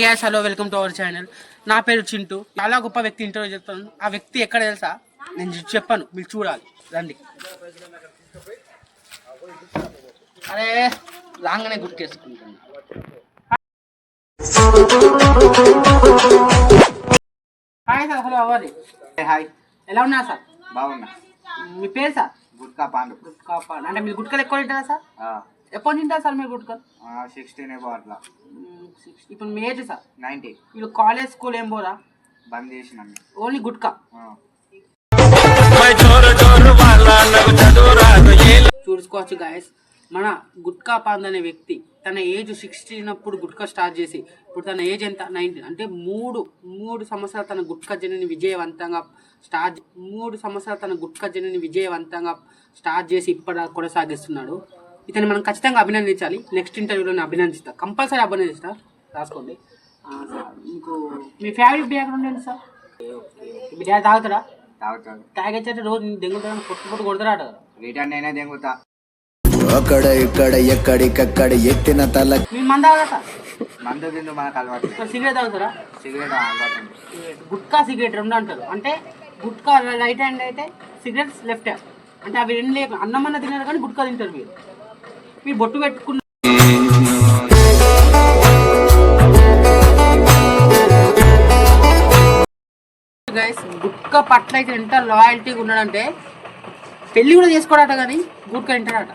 Gas hello welcome to our channel. నా పేరు చింటూ. చాలా గొప్ప వ్యక్తి ఇంటర్వ్యూ చెప్తాను. ఆ వ్యక్తి ఎక్కడ తెలుసా? నేను చెప్పాను, మీరు చూడాలి, రండి. అరే రాగానే గుర్తేసుకుంటాను. Hi sir. హలో అవ్వాలి. హాయ్, ఎలా ఉన్నా సార్? బాగున్నా. మీ పేరు సార్? గుట్కా పాండు. గుట్కా పాండు. అంటే మీరు గుట్కలు ఎక్కువ తింటారా సార్? ఎప్పుడు తింటారు సార్ మీరు గుట్కలు? 16 అట్లా. ఇప్పుడు మీ ఏజ్ సార్? 90. మీరు కాలేజ్ స్కూల్ ఏం పోరా? బంద్ చేసిన ఓన్లీ గుట్కా. చూసుకోవచ్చు గాయస్, మన గుట్కా పాండ్ అనే వ్యక్తి తన ఏజ్ 16 అప్పుడు గుట్కా స్టార్ట్ చేసి ఇప్పుడు తన ఏజ్ ఎంత? 90. అంటే మూడు సంవత్సరాలు తన గుట్కా జర్నీని విజయవంతంగా స్టార్ట్ చేసి ఇప్పుడు కొనసాగిస్తున్నాడు. ఇతన్ని మనం ఖచ్చితంగా అభినందించాలి. నెక్స్ట్ ఇంటర్వ్యూలో అభినందిస్తా, కంపల్సరీ అభినందిస్తా. రాసుకోండి. మీకు మీ ఫేవరెట్ బ్యాక్గ్రౌండ్ ఏంటి సార్? మీ డాడీ తాగుతాడా? తాగొచ్చే రోజు దెంగుతా పొట్టు కొడతారా? రిటర్న్ నేనే దెంగుతా. అక్కడ ఇక్కడ ఎక్కడికక్కడ ఎత్తిన తల. మీ మంద తాగుతా సార్? మందు తిందు మనకు అలవాటు. సిగరెట్ తాగుతారా? సిగరెట్ అలవాటు. గుట్కా సిగరెట్ రెండు అంటారు. అంటే గుట్కా రైట్ హ్యాండ్ అయితే సిగరెట్స్ లెఫ్ట్ హ్యాండ్. అంటే అవి రెండు లేక అన్నమన్న తినారు కానీ గుట్కా తింటారు. మీరు బొట్టు పెట్టుకున్న గైస్, గుట్కా పట్ల అయితే ఎంత లాయల్టీగా ఉన్నాడంటే పెళ్ళి కూడా చేసుకోడట కానీ గుట్కా తింటాడట.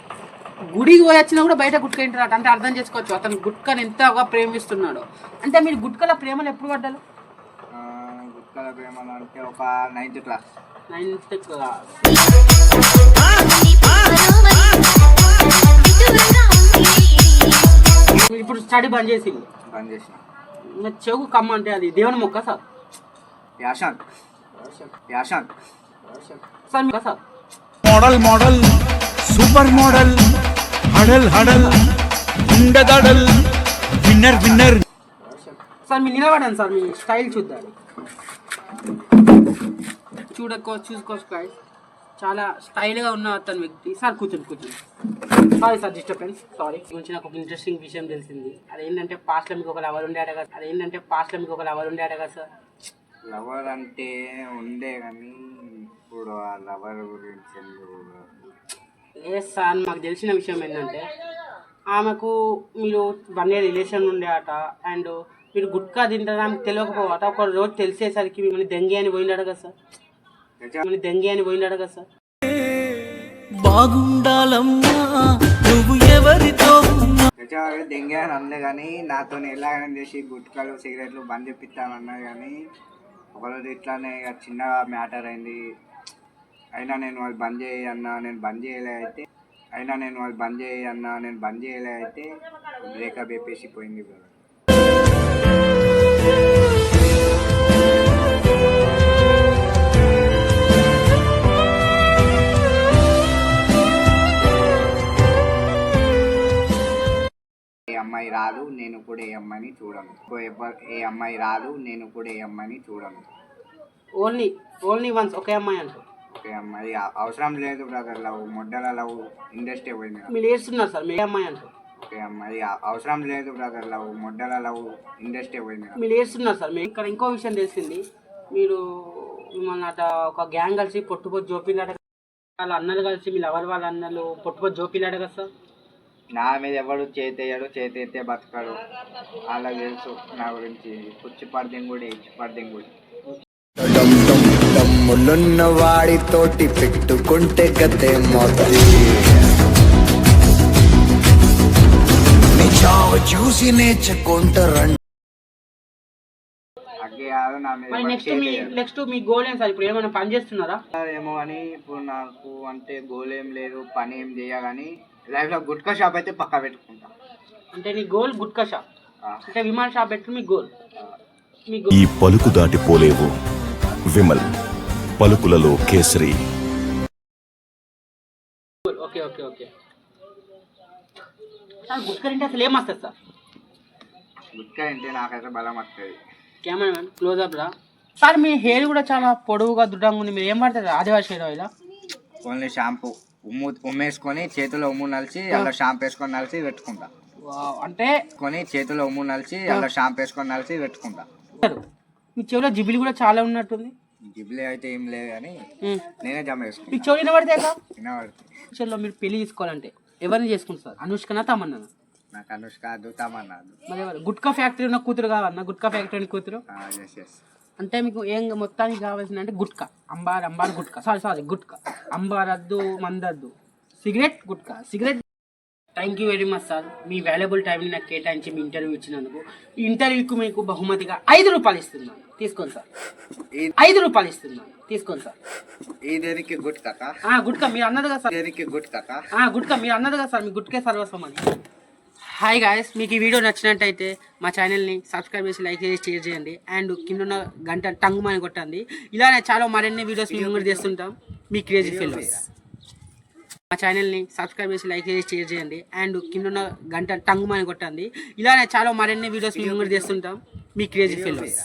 గుడికి పోయి వచ్చినా కూడా బయట గుట్కా తింటాడట. అంటే అర్థం చేసుకోవచ్చు అతను గుట్కాని ఎంతగా ప్రేమిస్తున్నాడు. అంటే మీరు గుట్కల ప్రేమలు ఎప్పుడు పడ్డారు? గుట్కల ప్రేమలు అంటే ఒక 9th క్లాస్. 9th class. ఇప్పుడు స్టడీ బంద్ చేసిన చెవు కమ్మ అంటే అది దేవుని మొక్క సార్? యాశాంత్ సార్ మీకు సార్ మోడల్ సూపర్ మోడల్ హడల్ ఉండదడల్ విన్నర్ సార్ మీరు నిలబడండి సార్, మీ స్టైల్ చూద్దాం. చూసుకోవచ్చు గాయ్స్, చాలా స్టైల్గా ఉన్న అతని వ్యక్తి. సార్ కూర్చోండి. Sorry sir, disturbance, sorry. గురించి నాకు ఒక ఇంట్రెస్టింగ్ విషయం తెలిసింది. అదేంటంటే పాస్ట్లో మీకు ఒక లవర్ ఉండే కదా సార్? లవర్ అంటే ఉండే కానీ ఇప్పుడు ఆ లవర్ గురించి లేదు సార్, మాకు తెలిసిన విషయం ఏంటంటే ఆమెకు మీరు 1 year రిలేషన్ ఉండే అట. అండ్ మీరు గుట్కా తింటారని తెలియకపోవట. ఒక రోజు తెలిసేసరికి మిమ్మల్ని దెంగి అని పోయిండాడు కదా సార్? బాగుండాలమ్మా నువ్వు ఎవరితో దెంగే అని అనలే కానీ నాతో ఎలాగైనా చేసి గుట్కాలు సిగరెట్లు బంద్ చేపిస్తామన్నా కానీ ఒకరోజు ఇట్లానే చిన్నగా మ్యాటర్ అయింది. అయినా నేను వాళ్ళు బంద్ చేయన్నా నేను బంద్ చేయలే అయితే బ్రేకప్ చెప్పేసి పోయింది. అమ్మాయి రాదు, నేను కూడా ఏ అమ్మాయిని చూడను. ఓన్లీ వన్స్ ఒకే అమ్మాయి అంటారు. ఒకే అమ్మాయి అవసరం లేదు బ్రదర్. లవ్ మొడ్డల లవ్ ఇండస్ట్రీ పోయింది. మీరు ఏడుస్తున్నారు సార్, మీ అమ్మాయి అంటారు. ఒకే అమ్మాయి అవసరం లేదు బ్రదర్. లవ్ మొడ్డల లవ్ ఇండస్ట్రీ పోయింది. మీరు ఏడుస్తున్నారు సార్. ఇక్కడ ఇంకో విషయం తెలిసింది. మీరు మిమ్మల్ని అట ఒక గ్యాంగ్ కలిసి పొట్టుపోతు జోపిల్లాడ, వాళ్ళ అన్నలు కలిసి మీ లవర్ వాళ్ళ అన్నలు పొట్టుపోతు జోపిల్లాడ కదా సార్? నా మీద ఎవడు చేతెత్తే బతకడు. వాళ్ళకి తెలుసు నా గురించి. పుచ్చిపడదింగుడి దమ్ములున్న వాడితోటి పెట్టుకుంటే గతే మొదటి చూసి నేర్చుకుంటారండి. నెక్స్ట్ మీ గోల్ ఏం సార్? ఇప్పుడు ఏమైనా పని చేస్తున్నారా? ఏమో అని ఇప్పుడు నాకు అంటే గోల్ ఏం లేదు, పని ఏం చేయగాని లైఫ్ లో గుట్కా షాప్ అయితే పక్కా పెట్టుకుంటా. అంటే నీ గోల్ గుట్కా షాప్? అంటే విమాన షాప్ పెట్టు మీ గోల్? ఈ పలుకు దాటిపోలేవు విమల్, పలుకులలో కేసరి. ఓకే సార్, గుట్కా తింటే అసలు ఏం వస్తుంది సార్? గుట్కా తింటే నాకైతే బలం వస్తుంది. కెమెరామెన్ క్లోజ్అప్ రా సార్. మీ హెయిర్ కూడా చాలా పొడవుగా దృఢంగా ఉంది. మీరు ఏం పడుతుంది? ఆదివాసి హెయిర్ ఆయిల్? ఓన్లీ షాంపూ ఉమ్మేసుకొని చేతిలో ఉమ్ము నలిచి అలా షాంపూ వేసుకొని నలిచి పెట్టుకుంటా. వావ్, అంటే కొని చేతిలో ఉమ్ము నలిచి అలా షాంపూ వేసుకొని నలిచి పెట్టుకుంటా. మీ చెవిలో జిబిలి కూడా చాలా ఉన్నట్టుంది. జిబ్లీ అయితే ఏం లేదు కానీ ఉమ్. నేనే జమ మీ వేసుకుంటా. చెవులు వినబడితే వినబడుతుంది. ఫ్యూచర్లో మీరు పెళ్లి చేసుకోవాలంటే ఎవరిని చేసుకుంటారు? అనుష్కనా తమన్నా? నాకు అనుష్క అద్దుతామన్నాడు. మరి ఎవరు? గుట్కా ఫ్యాక్టరీ ఉన్న కూతురు కావాలన్నా? గుట్కా ఫ్యాక్టరీ కూతురు ఎస్ అంటే మీకు ఏం మొత్తానికి కావాల్సింది అంటే గుట్కా, అంబార్ గుట్కా, సారీ గుట్కా, అంబారద్దు, మందద్దు, cigarette, gutka, cigarette. Thank you very much sir, మీ వాల్యుబుల్ టైంని నాకు కేటాయించి మీ ఇంటర్వ్యూ ఇచ్చినందుకు. ఈ ఇంటర్వ్యూకి మీకు బహుమతిగా 5 రూపాయలు ఇస్తున్నాను, తీసుకోండి సార్. 5 రూపాయలు ఇస్తున్నాను, తీసుకోండి సార్. ఈ దేనికి గుడ్ కాక గుట్కా మీరు అన్నది కదా సార్, దేనికి గుడ్ కాక గుట్కా మీరు అన్నది కదా సార్, మీ గుట్కే సర్వస్వం అని. హాయ్ గాయస్, మీకు ఈ వీడియో నచ్చినట్టయితే మా ఛానల్ని సబ్స్క్రైబ్ చేసి లైక్ చేసి షేర్ చేయండి అండ్ కింద ఉన్న గంట టంగుమని కొట్టండి. ఇలానే చాలా మరిన్ని వీడియోస్ మేము ముందు చేస్తుంటాం మీ క్రేజీ ఫెలోస్. మా ఛానల్ని సబ్స్క్రైబ్ చేసి లైక్ చేసి షేర్ చేయండి అండ్ కింద ఉన్న గంట టంగుమని కొట్టండి. ఇలానే చాలా మరిన్ని వీడియోస్ మేము ముందు చేస్తుంటాం మీ క్రేజీ ఫెలోస్.